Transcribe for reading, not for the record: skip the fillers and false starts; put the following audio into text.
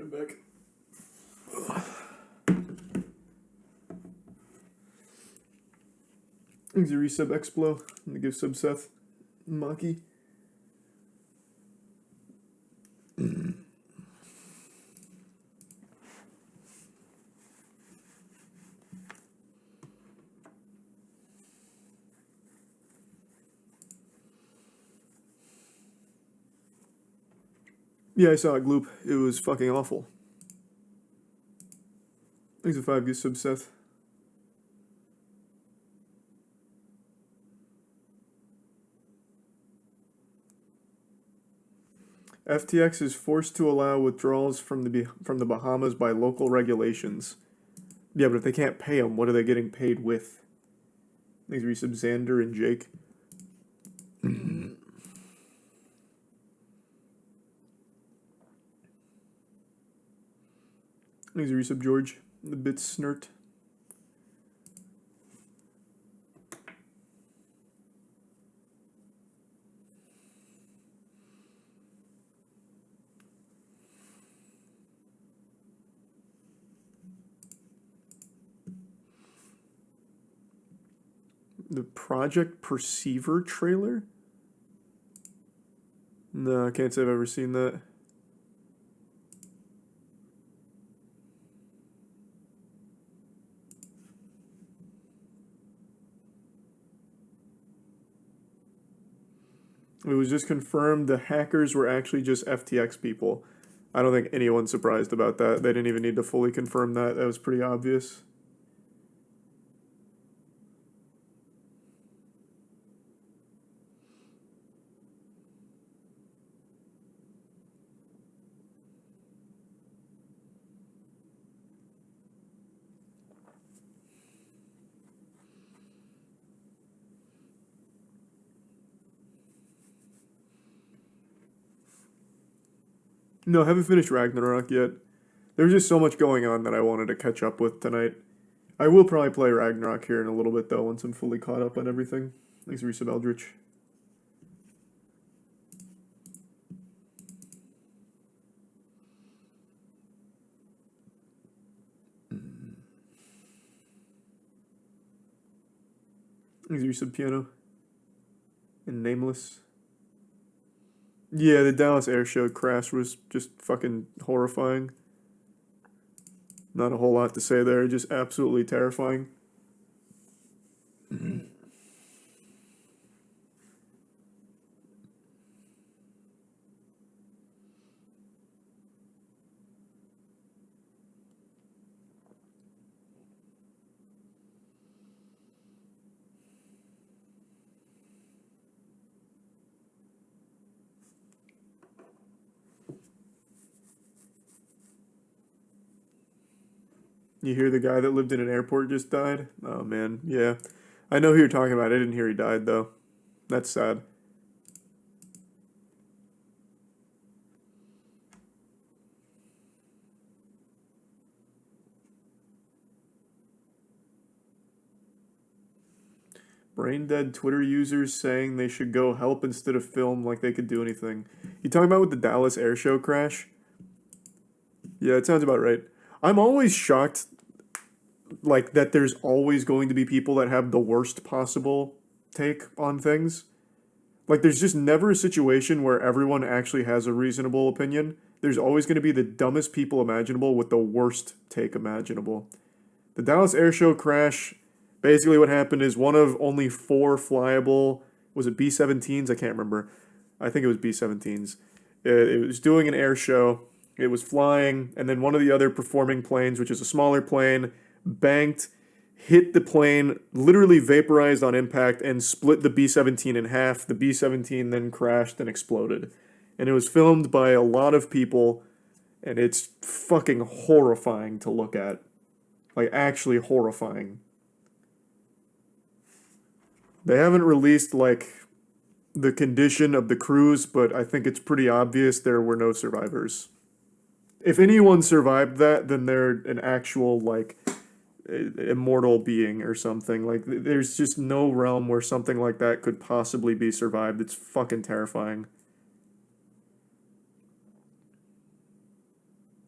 I'm back. Thanks a resub Explo. I'm gonna give sub Seth Maki. Yeah, I saw it, Gloop. It was fucking awful. Thanks a 5 gift sub Seth. FTX is forced to allow withdrawals from the Bahamas by local regulations. Yeah, but if they can't pay them, what are they getting paid with? Thanks a resub Xander and Jake. Thanks a resub George. The bit snert. The Project Perceiver trailer? No, I can't say I've ever seen that. It was just confirmed the hackers were actually just FTX people. I don't think anyone's surprised about that. They didn't even need to fully confirm that. That was pretty obvious. No, I haven't finished Ragnarok yet. There's just so much going on that I wanted to catch up with tonight. I will probably play Ragnarok here in a little bit, though, once I'm fully caught up on everything. Thanks, Resub Eldritch. Thanks, Resub Piano. And Nameless. Yeah, the Dallas Air Show crash was just fucking horrifying. Not a whole lot to say there, just absolutely terrifying. You hear the guy that lived in an airport just died? Oh, man, yeah. I know who you're talking about. I didn't hear he died, though. That's sad. Brain dead Twitter users saying they should go help instead of film like they could do anything. You talking about with the Dallas Air Show crash? Yeah, it sounds about right. I'm always shocked, like, that there's always going to be people that have the worst possible take on things. Like, there's just never a situation where everyone actually has a reasonable opinion. There's always going to be the dumbest people imaginable with the worst take imaginable. The Dallas Air Show crash, basically what happened is one of only 4 flyable, was it B-17s? I can't remember. I think it was B-17s. It was doing an air show. It was flying, and then one of the other performing planes, which is a smaller plane, banked, hit the plane, literally vaporized on impact, and split the B-17 in half. The B-17 then crashed and exploded. And it was filmed by a lot of people, and it's fucking horrifying to look at. Like, actually horrifying. They haven't released, like, the condition of the crews, but I think it's pretty obvious there were no survivors. If anyone survived that, then they're an actual, like, immortal being or something. Like, there's just no realm where something like that could possibly be survived. It's fucking terrifying.